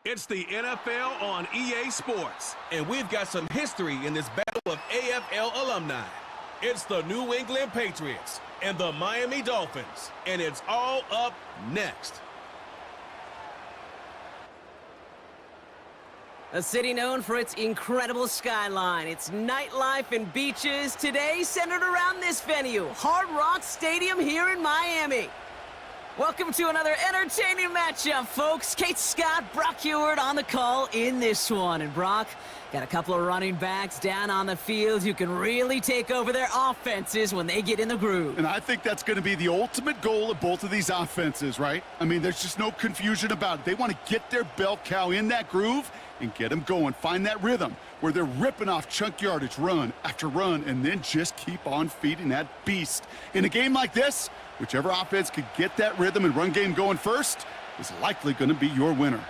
It's the NFL on EA Sports. And we've got some history in this battle of AFL alumni. It's the New England Patriots and the Miami Dolphins. And it's all up next. A city known for its incredible skyline, its nightlife and beaches, today centered around this venue, Hard Rock Stadium here in Miami. Welcome to another entertaining matchup, folks. Kate Scott, Brock Heward on the call in this one. And Brock, got a couple of running backs down on the field who can really take over their offenses when they get in the groove. And I think that's going to be the ultimate goal of both of these offenses, right? I mean, there's just no confusion about it. They want to get their bell cow in that groove and get them going. Find that rhythm where they're ripping off chunk yardage, run after run, and then just keep on feeding that beast. In a game like this, whichever offense could get that rhythm and run game going first is likely going to be your winner.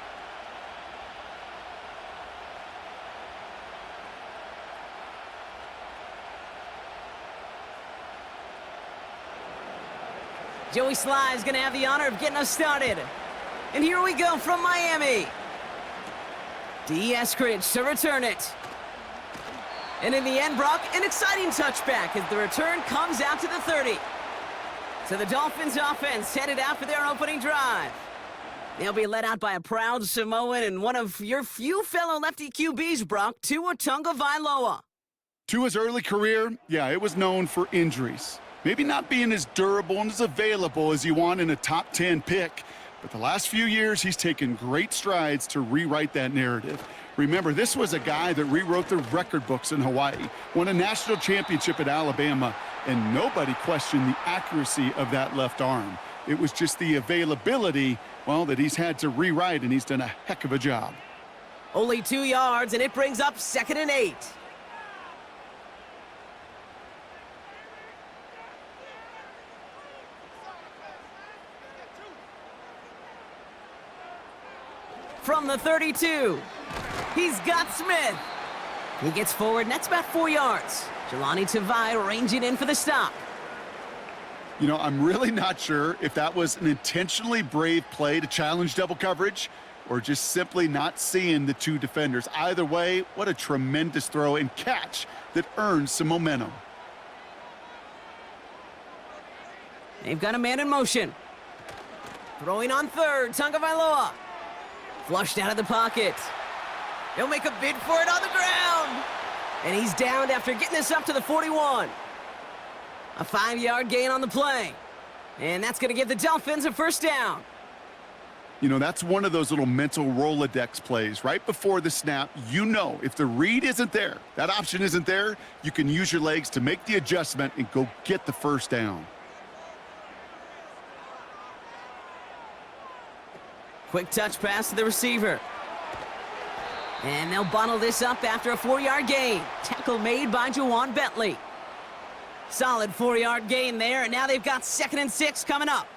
Joey Sly is going to have the honor of getting us started. And here we go from Miami. D. Eskridge to return it. And in the end, Brock, an exciting touchback as the return comes out to the 30. So the Dolphins offense headed out for their opening drive. They'll be led out by a proud Samoan and one of your few fellow lefty QBs, Brock, Tua Tagovailoa. Tua's early career, yeah, it was known for injuries. Maybe not being as durable and as available as you want in a top 10 pick. But the last few years, he's taken great strides to rewrite that narrative. Remember, this was a guy that rewrote the record books in Hawaii, won a national championship at Alabama, and nobody questioned the accuracy of that left arm. It was just the availability, well, that he's had to rewrite, and he's done a heck of a job. Only 2 yards, and it brings up 2nd and 8. From the 32, he's got Smith. He gets forward, and that's about 4 yards. Jelani Tavai ranging in for the stop. You know, I'm really not sure if that was an intentionally brave play to challenge double coverage or just simply not seeing the two defenders. Either way, what a tremendous throw and catch that earns some momentum. They've got a man in motion. Throwing on 3rd, Tagovailoa. Flushed out of the pocket. He'll make a bid for it on the ground. And he's downed after getting this up to the 41. A 5-yard gain on the play. And that's going to give the Dolphins a first down. You know, that's one of those little mental Rolodex plays. Right before the snap, you know if the read isn't there, that option isn't there, you can use your legs to make the adjustment and go get the first down. Quick touch pass to the receiver. And they'll bottle this up after a 4-yard gain. Tackle made by Juwan Bentley. Solid 4-yard gain there, and now they've got 2nd and 6 coming up.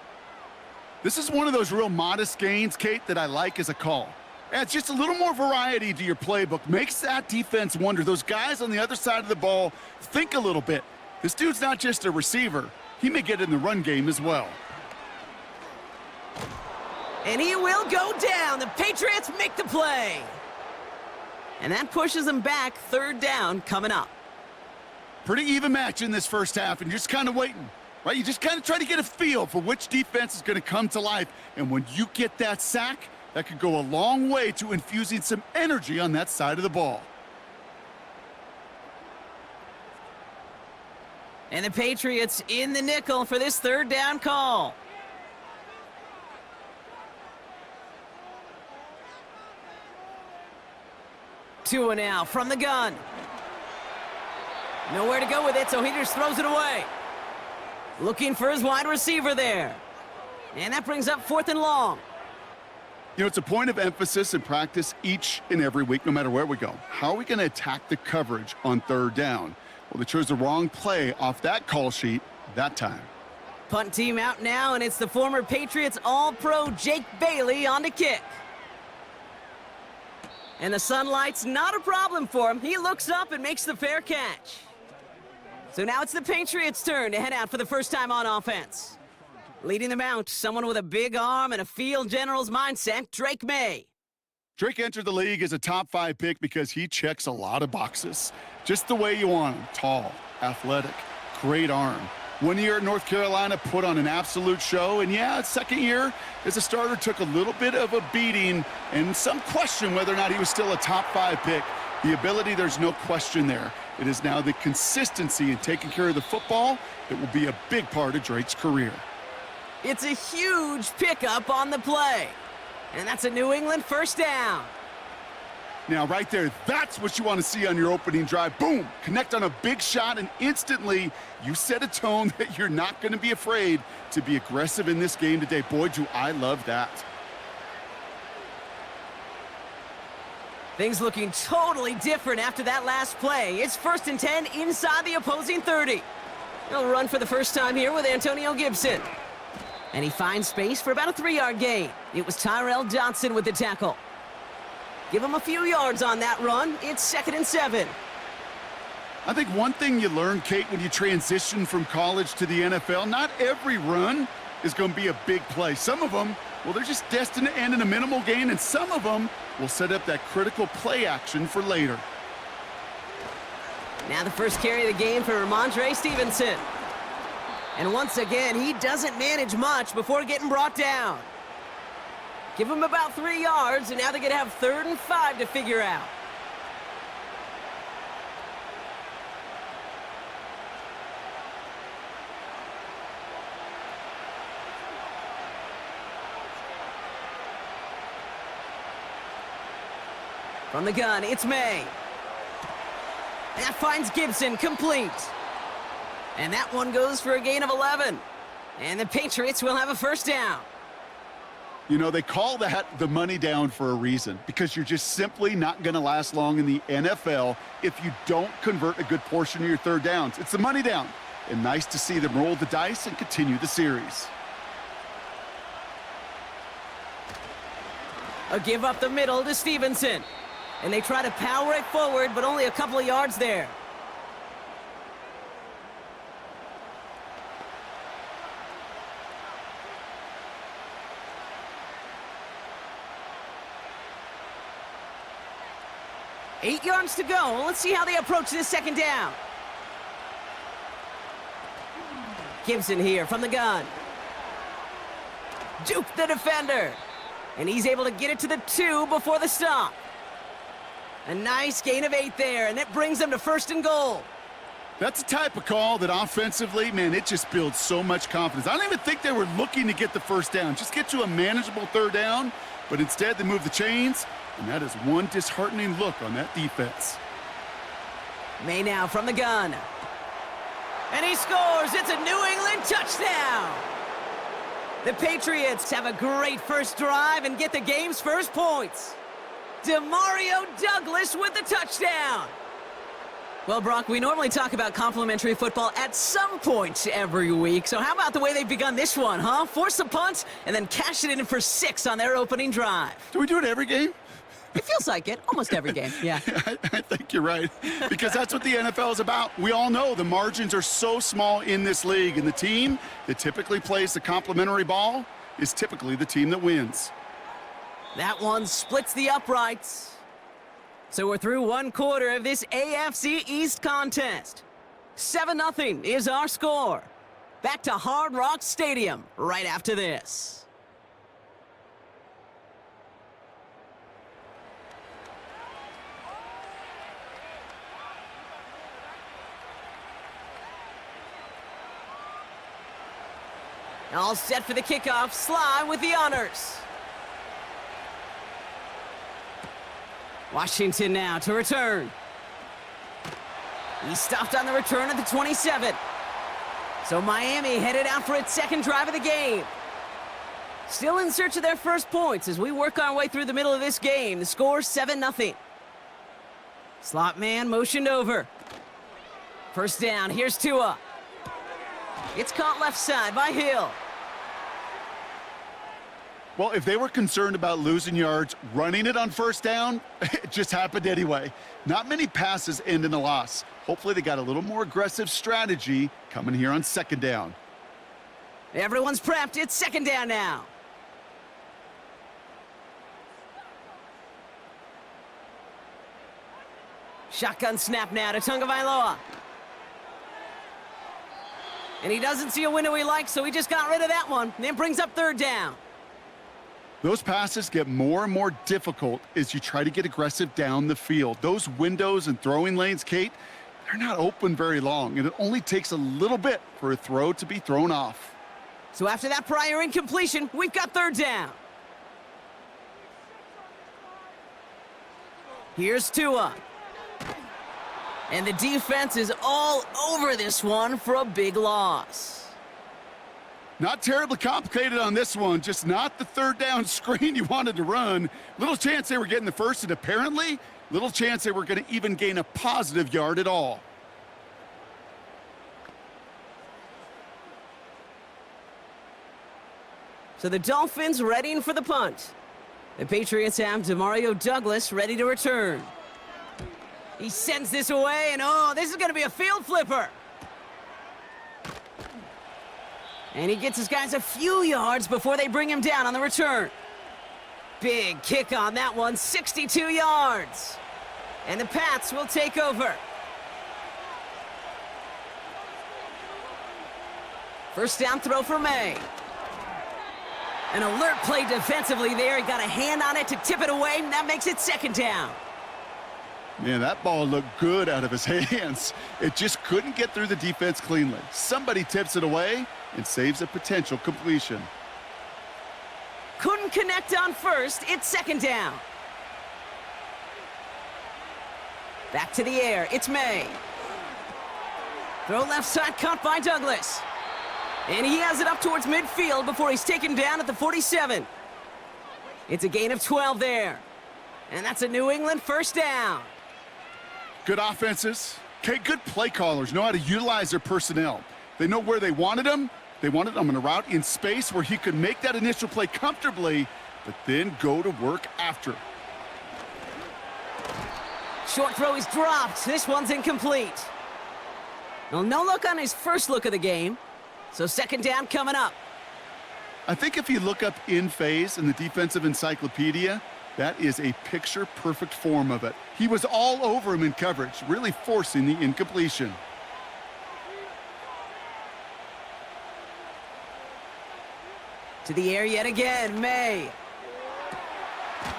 This is one of those real modest gains, Kate, that I like as a call. Adds just a little more variety to your playbook. Makes that defense wonder. Those guys on the other side of the ball think a little bit. This dude's not just a receiver. He may get in the run game as well. And he will go down. The Patriots make the play. And that pushes them back. 3rd down coming up. Pretty even match in this first half, and you're just kind of waiting, right? You just kind of try to get a feel for which defense is going to come to life. And when you get that sack, that could go a long way to infusing some energy on that side of the ball. And the Patriots in the nickel for this 3rd down call. Tua now from the gun. Nowhere to go with it, so he just throws it away. Looking for his wide receiver there. And that brings up 4th and long. You know, it's a point of emphasis in practice each and every week, no matter where we go. How are we going to attack the coverage on 3rd down? Well, they chose the wrong play off that call sheet that time. Punt team out now, and it's the former Patriots All-Pro Jake Bailey on the kick. And the sunlight's not a problem for him. He looks up and makes the fair catch. So now it's the Patriots' turn to head out for the first time on offense. Leading them out, someone with a big arm and a field general's mindset, Drake May. Drake entered the league as a top 5 pick because he checks a lot of boxes. Just the way you want him. Tall, athletic, great arm. 1 year at North Carolina, put on an absolute show. And yeah, his second year as a starter took a little bit of a beating and some question whether or not he was still a top 5 pick. The ability, there's no question there. It is now the consistency in taking care of the football that will be a big part of Drake's career. It's a huge pickup on the play. And that's a New England first down. Now, right there, that's what you want to see on your opening drive. Boom! Connect on a big shot, and instantly you set a tone that you're not going to be afraid to be aggressive in this game today. Boy, do I love that. Things looking totally different after that last play. It's 1st and 10 inside the opposing 30. He'll run for the first time here with Antonio Gibson. And he finds space for about a 3-yard gain. It was Tyrell Dodson with the tackle. Give him a few yards on that run. It's 2nd and 7. I think one thing you learn, Kate, when you transition from college to the NFL, not every run is going to be a big play. Some of them, well, they're just destined to end in a minimal gain, and some of them will set up that critical play action for later. Now the first carry of the game for Ramondre Stevenson. And once again, he doesn't manage much before getting brought down. Give him about 3 yards, and now they're going to have 3rd and 5 to figure out. From the gun, it's May. That finds Gibson complete. And that one goes for a gain of 11. And the Patriots will have a first down. You know, they call that the money down for a reason, because you're just simply not going to last long in the NFL if you don't convert a good portion of your third downs. It's the money down. And nice to see them roll the dice and continue the series. A give up the middle to Stevenson. And they try to power it forward, but only a couple of yards there. Eight yards to go. Let's see how they approach this second down. Gibson here from the gun. Duke the defender. And he's able to get it to the 2 before the stop. A nice gain of 8 there, and that brings them to 1st and goal. That's the type of call that offensively, man, it just builds so much confidence. I don't even think they were looking to get the first down. Just get to a manageable third down, but instead they move the chains, and that is one disheartening look on that defense. May now from the gun. And he scores. It's a New England touchdown. The Patriots have a great first drive and get the game's first points. Demario Douglas with the touchdown. Well, Brock, we normally talk about complimentary football at some point every week. So how about the way they've begun this one, huh? Force a punt and then cash it in for 6 on their opening drive. Do we do it every game? It feels like it. Almost every game, yeah. I think you're right, because that's what the NFL is about. We all know the margins are so small in this league, and the team that typically plays the complimentary ball is typically the team that wins. That one splits the uprights. So we're through one quarter of this AFC East contest. 7-0 is our score. Back to Hard Rock Stadium right after this. All set for the kickoff. Sly with the honors. Washington now to return. He stopped on the return at the 27. So Miami headed out for its second drive of the game. Still in search of their first points as we work our way through the middle of this game. The score 7-0. Slot man motioned over. First down, here's Tua. It's caught left side by Hill. Well, if they were concerned about losing yards, running it on first down, it just happened anyway. Not many passes end in a loss. Hopefully they got a little more aggressive strategy coming here on second down. Everyone's prepped. It's second down now. Shotgun snap now to Tagovailoa. And he doesn't see a window he likes, so he just got rid of that one. And then brings up third down. Those passes get more and more difficult as you try to get aggressive down the field. Those windows and throwing lanes, Kate, they're not open very long, and it only takes a little bit for a throw to be thrown off. So after that prior incompletion, we've got third down. Here's Tua. And the defense is all over this one for a big loss. Not terribly complicated on this one, just not the third down screen you wanted to run. Little chance they were getting the first, and apparently, little chance they were going to even gain a positive yard at all. So the Dolphins readying for the punt. The Patriots have Demario Douglas ready to return. He sends this away, and oh, this is going to be a field flipper. And he gets his guys a few yards before they bring him down on the return. Big kick on that one, 62 yards. And the Pats will take over. First down throw for May. An alert play defensively there. He got a hand on it to tip it away, and that makes it second down. Man, that ball looked good out of his hands. It just couldn't get through the defense cleanly. Somebody tips it away and saves a potential completion. Couldn't connect on first. It's second down. Back to the air. It's May. Throw left side, caught by Douglas. And he has it up towards midfield before he's taken down at the 47. It's a gain of 12 there. And that's a New England first down. Good offenses. Okay, good play callers know how to utilize their personnel. They know where they wanted them. They wanted them on a route in space where he could make that initial play comfortably, but then go to work after. Short throw is dropped. This one's incomplete. Well, no look on his first look of the game. So second down coming up. I think if you look up in phase in the defensive encyclopedia, that is a picture-perfect form of it. He was all over him in coverage, really forcing the incompletion. To the air yet again, May.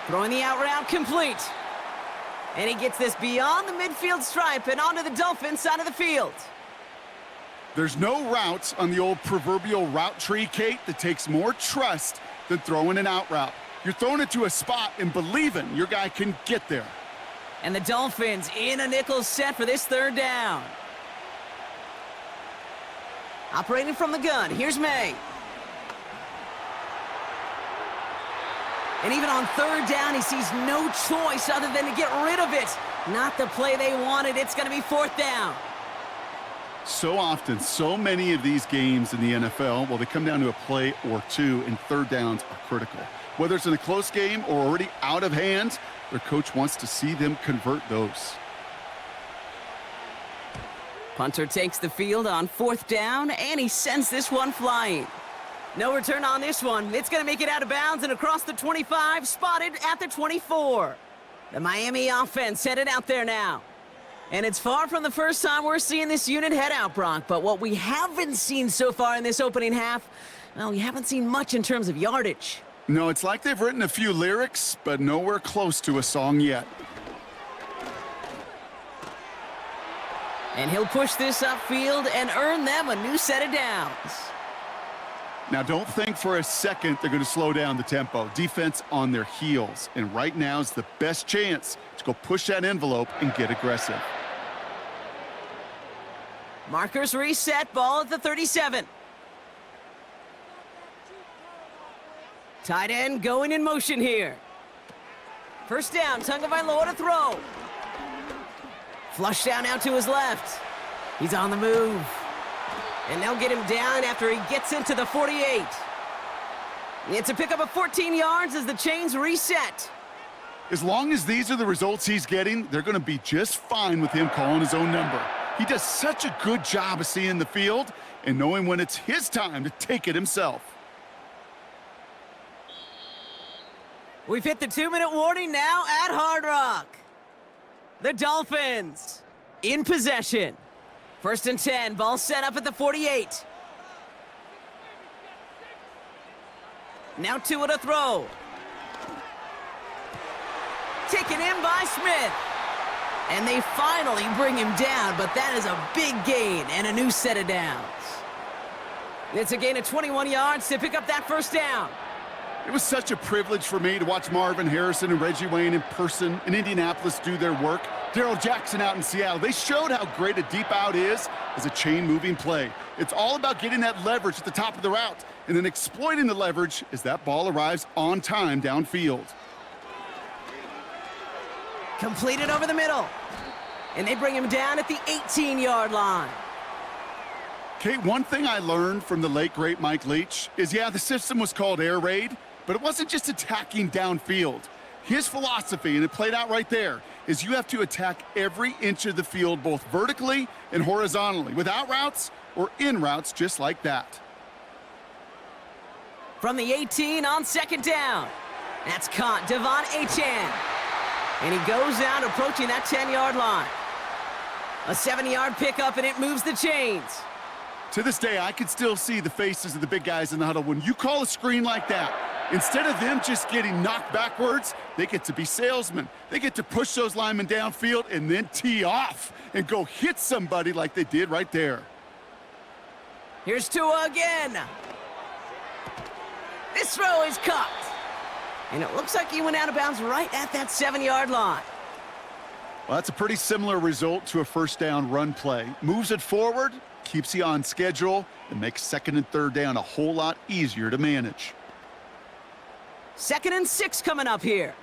Throwing the out route complete. And he gets this beyond the midfield stripe and onto the Dolphins side of the field. There's no routes on the old proverbial route tree, Kate, that takes more trust than throwing an out route. You're throwing it to a spot and believing your guy can get there. And the Dolphins in a nickel set for this third down. Operating from the gun, here's May. And even on third down, he sees no choice other than to get rid of it. Not the play they wanted. It's going to be fourth down. So often, so many of these games in the NFL, well, they come down to a play or two, and third downs are critical. Whether it's in a close game or already out of hand, their coach wants to see them convert those. Punter takes the field on fourth down, and he sends this one flying. No return on this one. It's going to make it out of bounds and across the 25, spotted at the 24. The Miami offense headed out there now. And it's far from the first time we're seeing this unit head out, Brock. But what we haven't seen so far in this opening half, well, we haven't seen much in terms of yardage. No, it's like they've written a few lyrics, but nowhere close to a song yet. And he'll push this upfield and earn them a new set of downs. Now, don't think for a second they're going to slow down the tempo. Defense on their heels. And right now is the best chance to go push that envelope and get aggressive. Markers reset, ball at the 37. Tight end going in motion here. First down, Tagovailoa to throw. Flush down out to his left. He's on the move. And they'll get him down after he gets into the 48. It's a pickup of 14 yards as the chains reset. As long as these are the results he's getting, they're going to be just fine with him calling his own number. He does such a good job of seeing the field and knowing when it's his time to take it himself. We've hit the 2-minute warning now at Hard Rock. The Dolphins in possession. 1st and 10, ball set up at the 48. Now Tua to throw. Taken in by Smith. And they finally bring him down, but that is a big gain and a new set of downs. It's a gain of 21 yards to pick up that 1st down. It was such a privilege for me to watch Marvin Harrison and Reggie Wayne in person in Indianapolis do their work. Darrell Jackson out in Seattle. They showed how great a deep out is as a chain-moving play. It's all about getting that leverage at the top of the route and then exploiting the leverage as that ball arrives on time downfield. Completed over the middle. And they bring him down at the 18-yard line. Kate, one thing I learned from the late, great Mike Leach is, yeah, the system was called air raid, but it wasn't just attacking downfield. His philosophy, and it played out right there, is you have to attack every inch of the field, both vertically and horizontally, without routes or in routes just like that. From the 18 on 2nd down. That's caught, Devon Achane. And he goes out approaching that 10-yard line. A 7-yard pickup, and it moves the chains. To this day, I can still see the faces of the big guys in the huddle. When you call a screen like that, instead of them just getting knocked backwards, they get to be salesmen. They get to push those linemen downfield and then tee off and go hit somebody like they did right there. Here's Tua again. This throw is caught. And it looks like he went out of bounds right at that 7-yard line. Well, that's a pretty similar result to a 1st down run play. Moves it forward, keeps you on schedule, and makes 2nd and 3rd down a whole lot easier to manage. 2nd and 6 coming up here.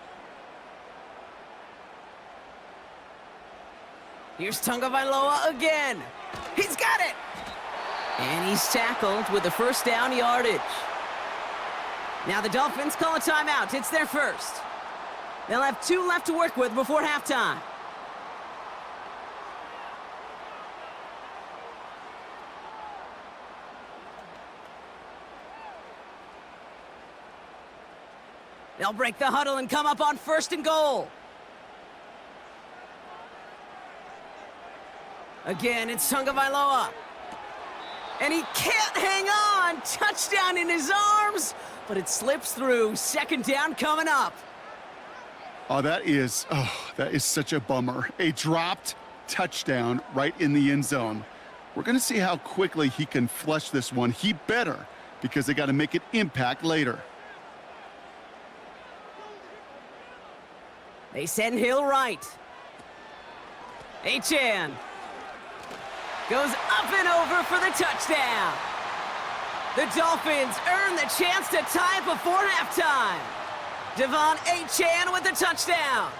Here's Tagovailoa again. He's got it. And he's tackled with the 1st down yardage. Now the Dolphins call a timeout. It's their first. They'll have 2 left to work with before halftime. They'll break the huddle and come up on 1st and goal. Again, it's Tagovailoa. And he can't hang on. Touchdown in his arms, but it slips through. 2nd down coming up. Oh, that is such a bummer. A dropped touchdown right in the end zone. We're going to see how quickly he can flush this one. He better, because they got to make it impact later. They send Hill right. Achane goes up and over for the touchdown. The Dolphins earn the chance to tie it before halftime. Devon Achane with the touchdown.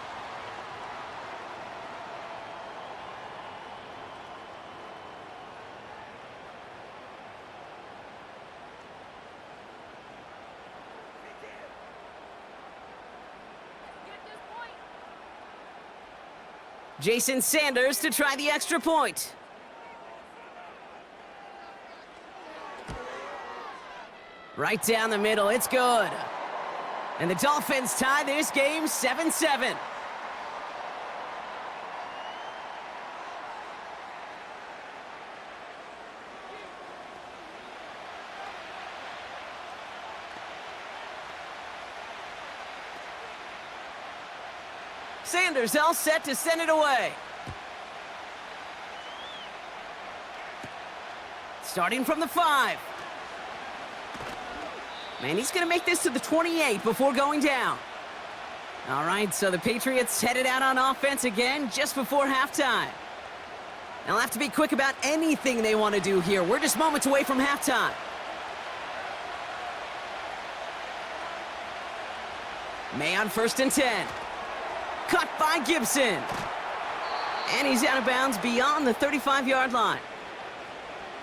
Jason Sanders to try the extra point. Right down the middle, it's good. And the Dolphins tie this game 7-7. Sanders all set to send it away. Starting from the 5. Man, he's going to make this to the 28 before going down. All right, so the Patriots headed out on offense again just before halftime. They'll have to be quick about anything they want to do here. We're just moments away from halftime. May on 1st and 10. Cut by Gibson. And he's out of bounds beyond the 35-yard line.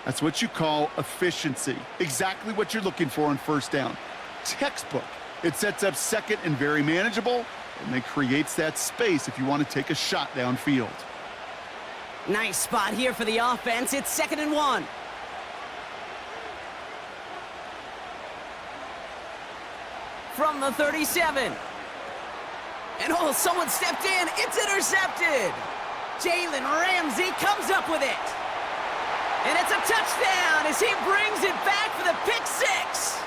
That's what you call efficiency. Exactly what you're looking for on 1st down. Textbook. It sets up 2nd and very manageable, and then creates that space if you want to take a shot downfield. Nice spot here for the offense. It's 2nd and 1. From the 37. And oh, someone stepped in. It's intercepted. Jalen Ramsey comes up with it. And it's a touchdown as he brings it back for the pick six.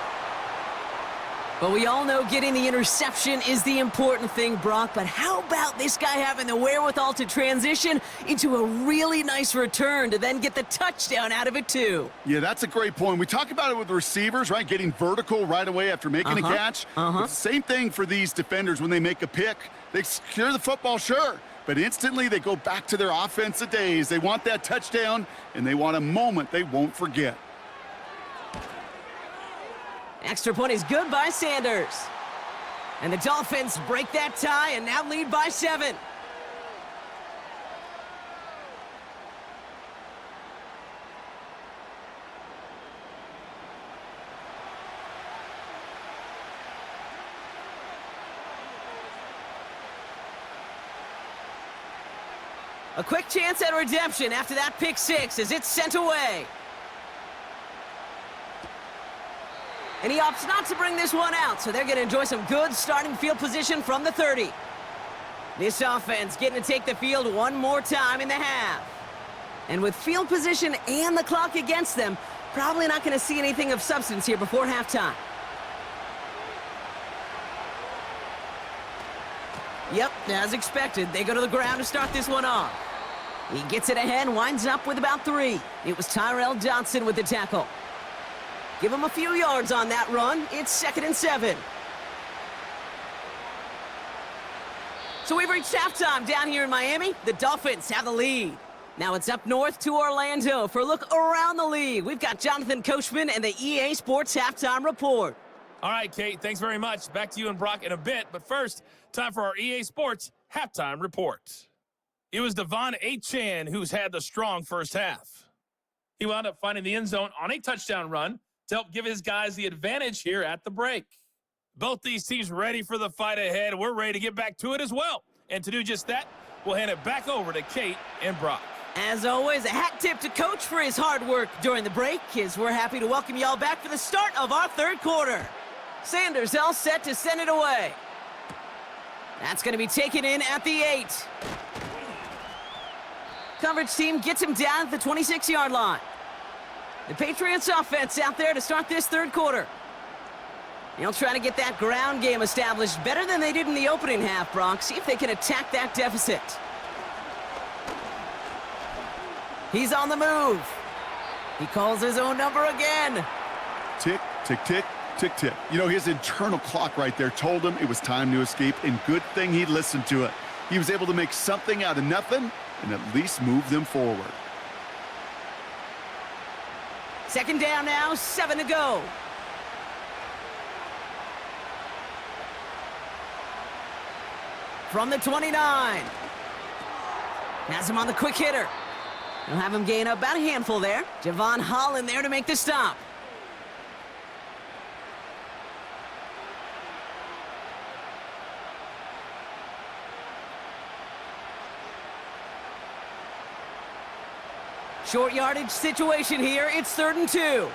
But we all know getting the interception is the important thing, Brock. But how about this guy having the wherewithal to transition into a really nice return to then get the touchdown out of it, too? Yeah, that's a great point. We talk about it with the receivers, right? Getting vertical right away after making a catch. It's the same thing for these defenders when they make a pick. They secure the football, sure. But instantly they go back to their offensive days. They want that touchdown, and they want a moment they won't forget. Extra point is good by Sanders. And the Dolphins break that tie and now lead by 7. A quick chance at redemption after that pick six as it's sent away. And he opts not to bring this one out, so they're going to enjoy some good starting field position from the 30. This offense getting to take the field one more time in the half. And with field position and the clock against them, probably not going to see anything of substance here before halftime. Yep, as expected, they go to the ground to start this one off. He gets it ahead, winds up with about 3. It was Tyrell Johnson with the tackle. Give him a few yards on that run. It's 2nd and 7. So we've reached halftime down here in Miami. The Dolphins have the lead. Now it's up north to Orlando for a look around the league. We've got Jonathan Coachman and the EA Sports Halftime Report. All right, Kate, thanks very much. Back to you and Brock in a bit. But first, time for our EA Sports Halftime Report. It was Devon Achane who's had the strong first half. He wound up finding the end zone on a touchdown run to help give his guys the advantage here at the break. Both these teams ready for the fight ahead. We're ready to get back to it as well. And to do just that, we'll hand it back over to Kate and Brock. As always, a hat tip to Coach for his hard work during the break, as we're happy to welcome y'all back for the start of our third quarter. Sanders all set to send it away. That's going to be taken in at the 8. Coverage team gets him down at the 26-yard line. The Patriots offense out there to start this third quarter. They'll try to get that ground game established better than they did in the opening half, Brock. See if they can attack that deficit. He's on the move. He calls his own number again. Tick, tick, tick, tick, tick. You know, his internal clock right there told him it was time to escape, and good thing he listened to it. He was able to make something out of nothing and at least move them forward. 2nd down now, 7 to go. From the 29. Has him on the quick hitter. He'll have him gain about a handful there. Javon Holland there to make the stop. Short yardage situation here. It's 3rd and 2.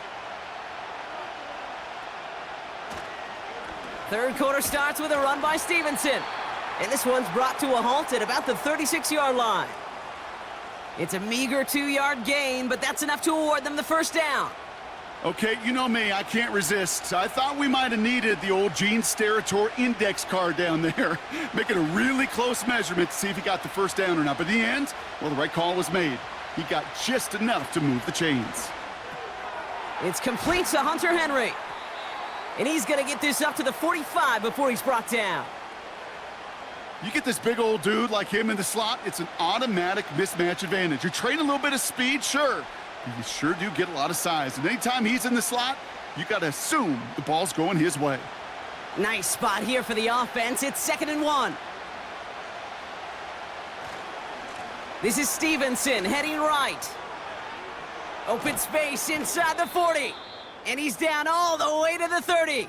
Third quarter starts with a run by Stevenson. And this one's brought to a halt at about the 36-yard line. It's a meager 2-yard gain, but that's enough to award them the first down. Okay, you know me, I can't resist. I thought we might have needed the old Gene Steratore index card down there, making a really close measurement to see if he got the first down or not. But in the end, well, the right call was made. He got just enough to move the chains. It's complete to Hunter Henry. And he's going to get this up to the 45 before he's brought down. You get this big old dude like him in the slot, it's an automatic mismatch advantage. You're trading a little bit of speed, sure, but you sure do get a lot of size. And anytime he's in the slot, you got to assume the ball's going his way. Nice spot here for the offense. It's 2nd and 1. This is Stevenson heading right. Open space inside the 40. And he's down all the way to the 30.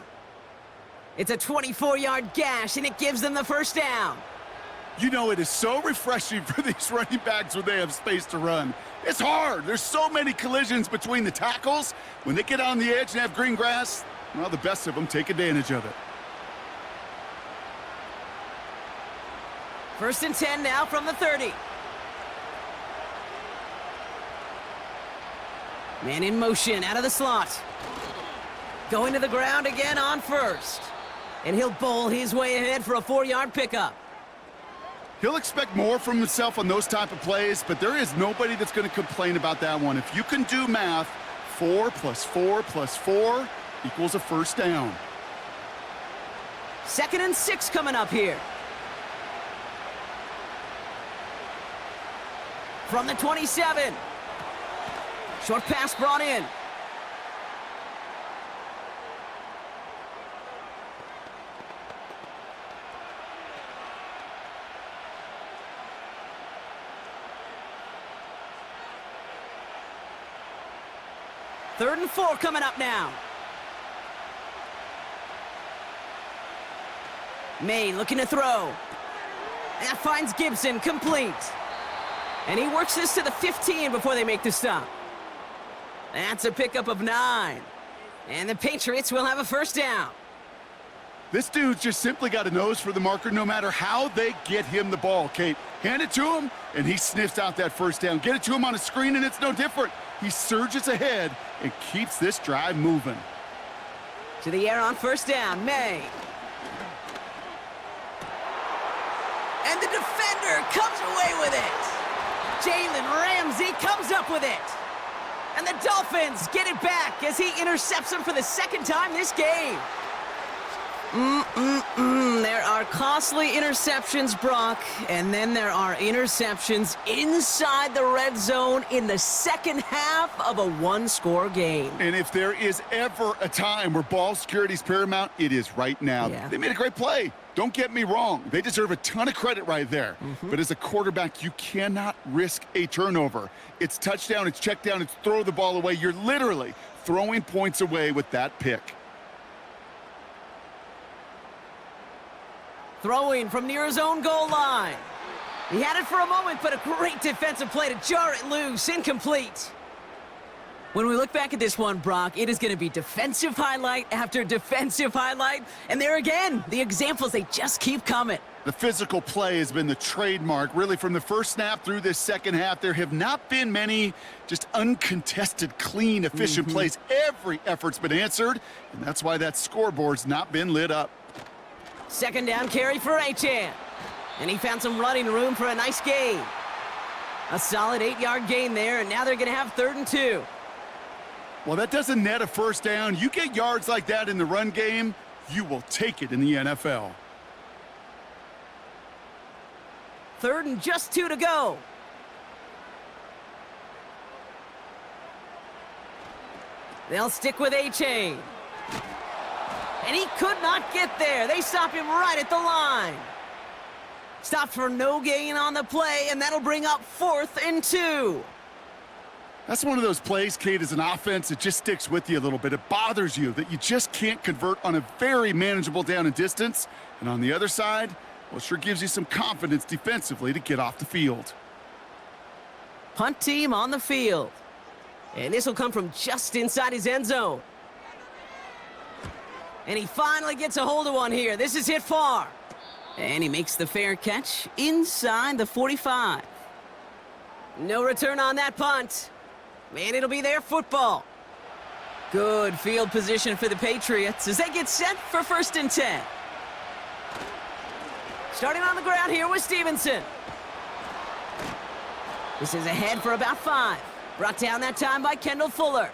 It's a 24-yard gash, and it gives them the first down. You know, it is so refreshing for these running backs when they have space to run. It's hard. There's so many collisions between the tackles. When they get on the edge and have green grass, well, the best of them take advantage of it. First and 10 now from the 30. Man in motion out of the slot. Going to the ground again on first. And he'll bowl his way ahead for a 4-yard pickup. He'll expect more from himself on those type of plays, but there is nobody that's going to complain about that one. If you can do math, 4 plus 4 plus 4 equals a first down. 2nd and 6 coming up here. From the 27. Short pass brought in. Third and 4 coming up now. May looking to throw. That finds Gibson complete. And he works this to the 15 before they make the stop. That's a pickup of 9. And the Patriots will have a first down. This dude's just simply got a nose for the marker no matter how they get him the ball, Kate. Hand it to him, and he sniffs out that first down. Get it to him on a screen, and it's no different. He surges ahead and keeps this drive moving. To the air on first down, May. And the defender comes away with it. Jalen Ramsey comes up with it. And the Dolphins get it back as he intercepts him for the 2nd time this game. There are costly interceptions, Brock, and then there are interceptions inside the red zone in the 2nd half of a 1-score game. And if there is ever a time where ball security is paramount, it is right now. Yeah. They made a great play. Don't get me wrong. They deserve a ton of credit right there. But as a quarterback, you cannot risk a turnover. It's touchdown, it's check down, it's throw the ball away. You're literally throwing points away with that pick. Throwing from near his own goal line. He had it for a moment, but a great defensive play to jar it loose. Incomplete. When we look back at this one, Brock, it is going to be defensive highlight after defensive highlight. And there again, the examples, they just keep coming. The physical play has been the trademark, really, from the first snap through this 2nd half. There have not been many just uncontested, clean, efficient plays. Every effort's been answered, and that's why that scoreboard's not been lit up. 2nd down carry for Achane. And he found some running room for a nice gain. A solid 8-yard gain there, and now they're going to have 3rd and 2. Well, that doesn't net a first down. You get yards like that in the run game, you will take it in the NFL. 3rd and just 2 to go. They'll stick with Achane. And he could not get there. They stop him right at the line. Stopped for no gain on the play, and that'll bring up 4th and 2. That's one of those plays, Kate, as an offense, it just sticks with you a little bit. It bothers you that you just can't convert on a very manageable down and distance. And on the other side, well, it sure gives you some confidence defensively to get off the field. Punt team on the field. And this will come from just inside his end zone. And he finally gets a hold of one here. This is hit far. And he makes the fair catch inside the 45. No return on that punt. Man, it'll be their football. Good field position for the Patriots as they get set for 1st and 10. Starting on the ground here with Stevenson. This is ahead for about 5. Brought down that time by Kendall Fuller.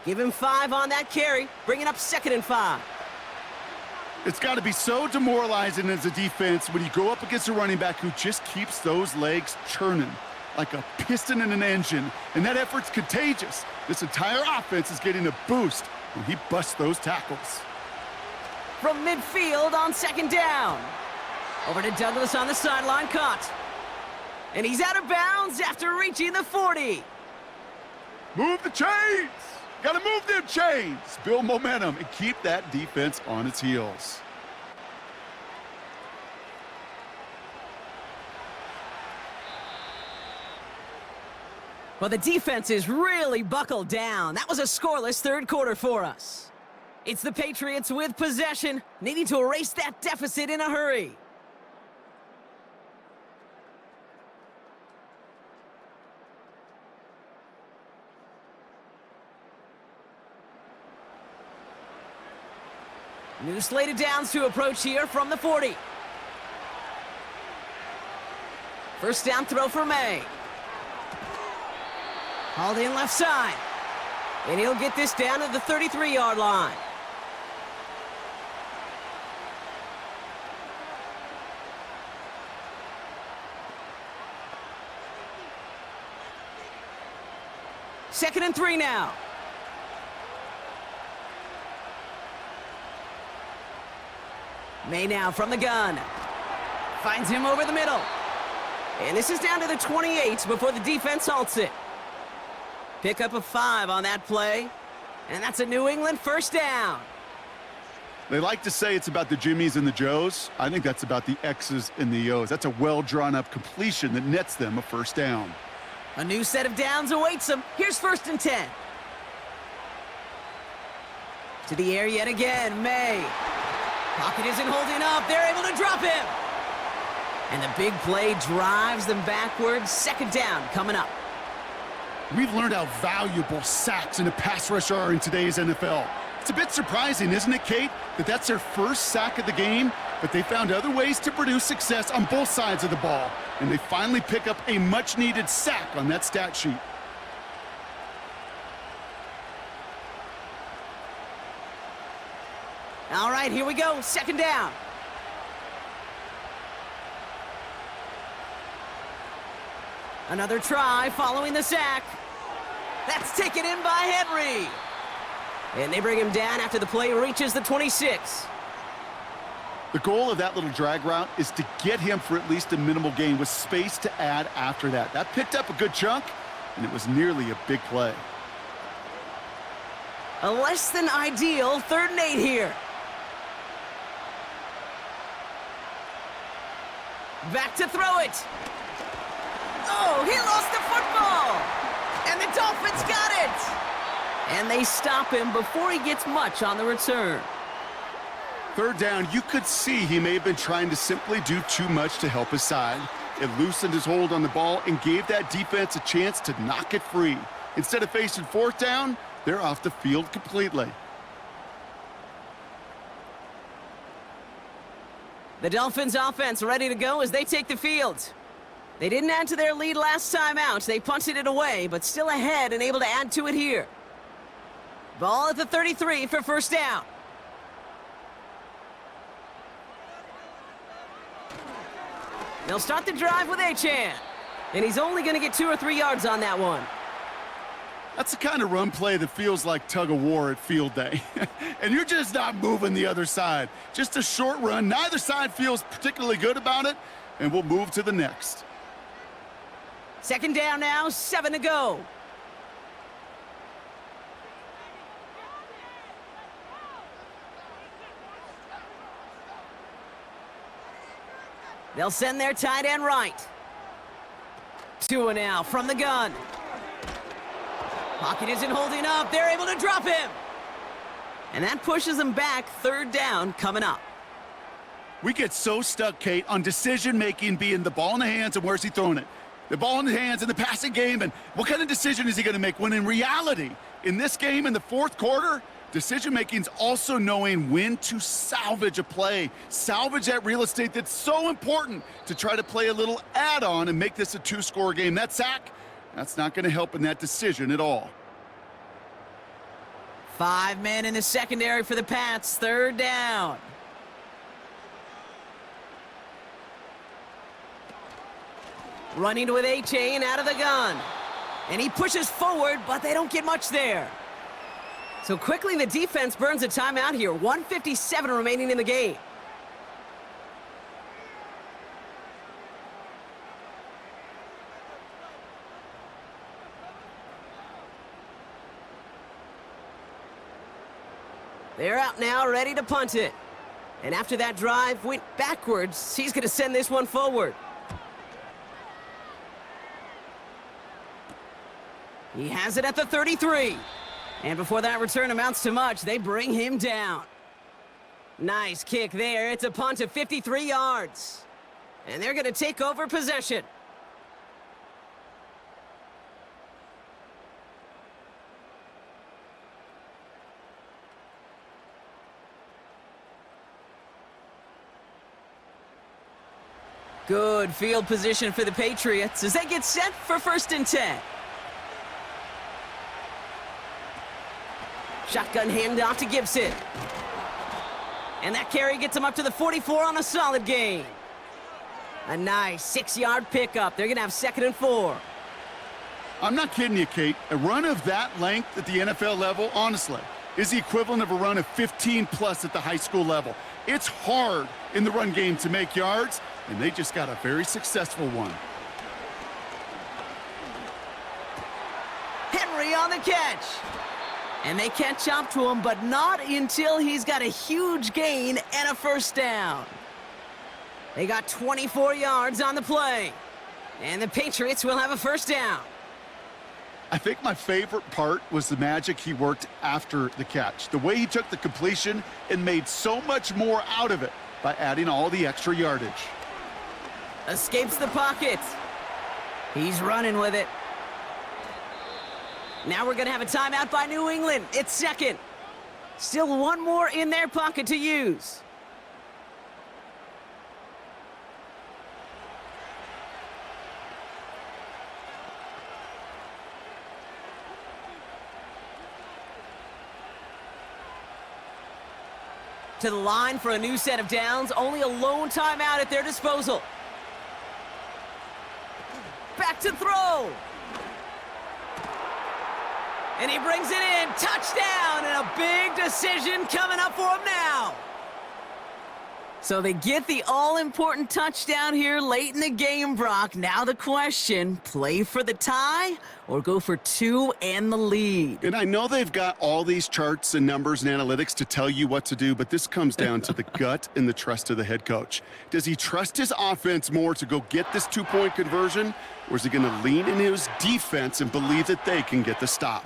Give him 5 on that carry, bringing up 2nd and 5. It's got to be so demoralizing as a defense when you go up against a running back who just keeps those legs churning like a piston in an engine, and that effort's contagious. This entire offense is getting a boost when he busts those tackles. From midfield on 2nd down. Over to Douglas on the sideline, caught. And he's out of bounds after reaching the 40. Move the chains! Gotta move them chains! Build momentum and keep that defense on its heels. Well, the defense is really buckled down. That was a scoreless 3rd quarter for us. It's the Patriots with possession, needing to erase that deficit in a hurry. New slated downs to approach here from the 40. First down throw for May. Hauled in left side. And he'll get this down to the 33-yard line. Second and 3 now. May now from the gun. Finds him over the middle. And this is down to the 28 before the defense halts it. Pick up a 5 on that play. And that's a New England first down. They like to say it's about the Jimmies and the Joes. I think that's about the X's and the O's. That's a well-drawn-up completion that nets them a first down. A new set of downs awaits them. Here's first and 10. To the air yet again, May. Pocket isn't holding up. They're able to drop him. And the big play drives them backwards. Second down coming up. We've learned how valuable sacks and a pass rush are in today's NFL. It's a bit surprising, isn't it, Kate, that that's their first sack of the game, but they found other ways to produce success on both sides of the ball, and they finally pick up a much-needed sack on that stat sheet. All right, here we go. Second down. Another try following the sack. That's taken in by Henry. And they bring him down after the play reaches the 26. The goal of that little drag route is to get him for at least a minimal gain with space to add after that. That picked up a good chunk, and it was nearly a big play. A less than ideal 3rd and 8 here. Back to throw it. Oh, he lost the football. And the Dolphins got it. And they stop him before he gets much on the return. 3rd down, you could see he may have been trying to simply do too much to help his side. It loosened his hold on the ball and gave that defense a chance to knock it free. Instead of facing 4th down, they're off the field completely. The Dolphins offense ready to go as they take the field. They didn't add to their lead last time out. They punted it away, but still ahead and able to add to it here. Ball at the 33 for first down. They'll start the drive with Achane. And he's only going to get 2 or 3 yards on that one. That's the kind of run play that feels like tug of war at field day. And you're just not moving the other side. Just a short run. Neither side feels particularly good about it, and we'll move to the next. Second down now, 7 to go. They'll send their tight end right. Tua now from the gun. Pocket isn't holding up. They're able to drop him. And that pushes them back. 3rd down coming up. We get so stuck, Kate, on decision-making being the ball in the hands and where's he throwing it. The ball in the hands in the passing game and what kind of decision is he going to make? When in reality, in this game in the 4th quarter, decision-making's also knowing when to salvage a play. Salvage that real estate that's so important to try to play a little add-on and make this a 2-score game. That sack, that's not going to help in that decision at all. 5 men in the secondary for the Pats. 3rd down. Running with Achane out of the gun. And he pushes forward, but they don't get much there. So quickly the defense burns a timeout here. 1:57 remaining in the game. They're out now, ready to punt it. And after that drive went backwards, he's going to send this one forward. He has it at the 33. And before that return amounts to much, they bring him down. Nice kick there. It's a punt of 53 yards. And they're going to take over possession. Good field position for the Patriots as they get set for 1st and 10. Shotgun handoff to Gibson. And that carry gets him up to the 44 on a solid gain. A nice 6-yard pickup. They're going to have 2nd and 4. I'm not kidding you, Kate. A run of that length at the NFL level, honestly, is the equivalent of a run of 15-plus at the high school level. It's hard in the run game to make yards, and they just got a very successful one. Henry on the catch. And they catch up to him, but not until he's got a huge gain and a 1st down. They got 24 yards on the play. And the Patriots will have a 1st down. I think my favorite part was the magic he worked after the catch. The way he took the completion and made so much more out of it by adding all the extra yardage. Escapes the pocket. He's running with it. Now we're going to have a timeout by New England. It's 2nd. Still one more in their pocket to use. To the line for a new set of downs. Only a lone timeout at their disposal. Back to throw. And he brings it in. Touchdown, and a big decision coming up for him now. So they get the all-important touchdown here late in the game, Brock. Now the question, play for the tie or go for 2 and the lead? And I know they've got all these charts and numbers and analytics to tell you what to do, but this comes down to the gut and the trust of the head coach. Does he trust his offense more to go get this 2-point conversion, or is he going to lean into his defense and believe that they can get the stop?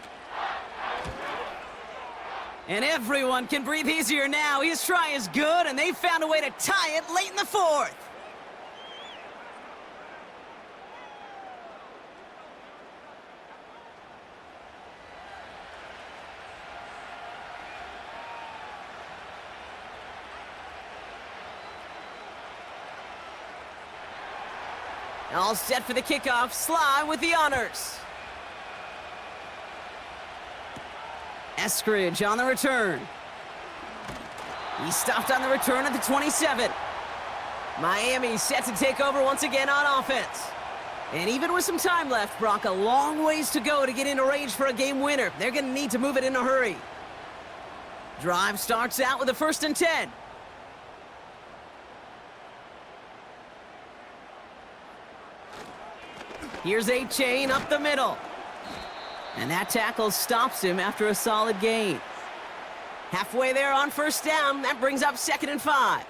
And everyone can breathe easier now. His try is good, and they found a way to tie it late in the 4th. All set for the kickoff. Sly with the honors. Eskridge on the return. He stopped on the return at the 27. Miami set to take over once again on offense. And even with some time left, Brock, a long ways to go to get into range for a game winner. They're going to need to move it in a hurry. Drive starts out with a 1st and 10. Here's A-Chain up the middle. And that tackle stops him after a solid gain. Halfway there on 1st down. That brings up 2nd and 5.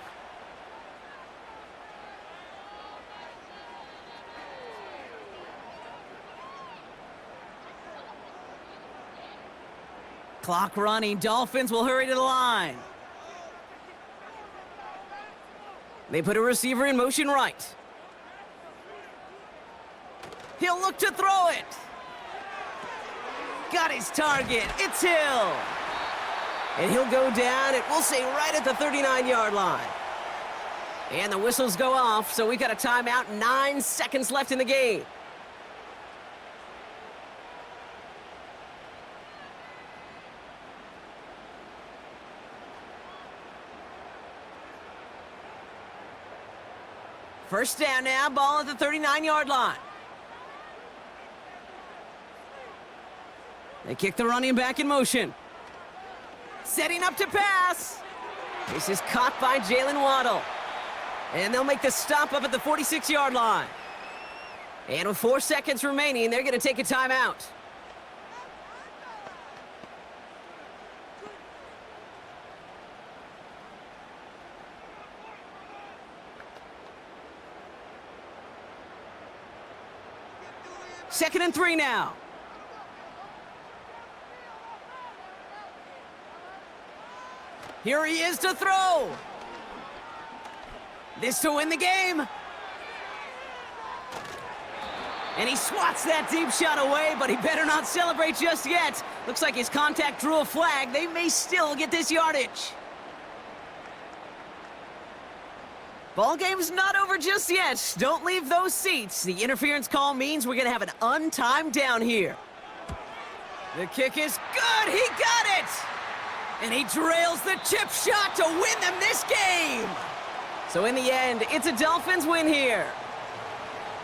Clock running. Dolphins will hurry to the line. They put a receiver in motion right. He'll look to throw it. Got his target. It's Hill. And he'll go down, it will say right at the 39-yard line. And the whistles go off, so we got a timeout. 9 seconds left in the game. First down now, ball at the 39-yard line. They kick the running back in motion. Setting up to pass. This is caught by Jalen Waddle. And they'll make the stop up at the 46-yard line. And with 4 seconds remaining, they're going to take a timeout. Second and 3 now. Here he is to throw. This to win the game. And he swats that deep shot away, but he better not celebrate just yet. Looks like his contact drew a flag. They may still get this yardage. Ball game's not over just yet. Don't leave those seats. The interference call means we're going to have an untimed down here. The kick is good. He got it. And he drills the chip shot to win them this game. So in the end, it's a Dolphins win here.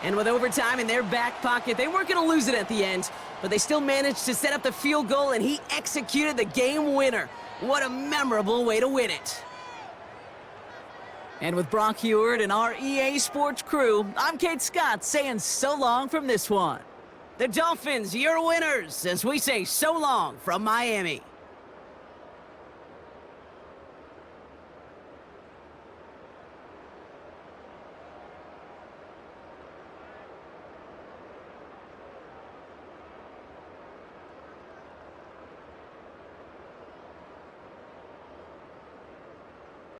And with overtime in their back pocket, they weren't going to lose it at the end, but they still managed to set up the field goal, and he executed the game winner. What a memorable way to win it. And with Brock Heward and our EA Sports crew, I'm Kate Scott saying so long from this one. The Dolphins, your winners, as we say so long from Miami.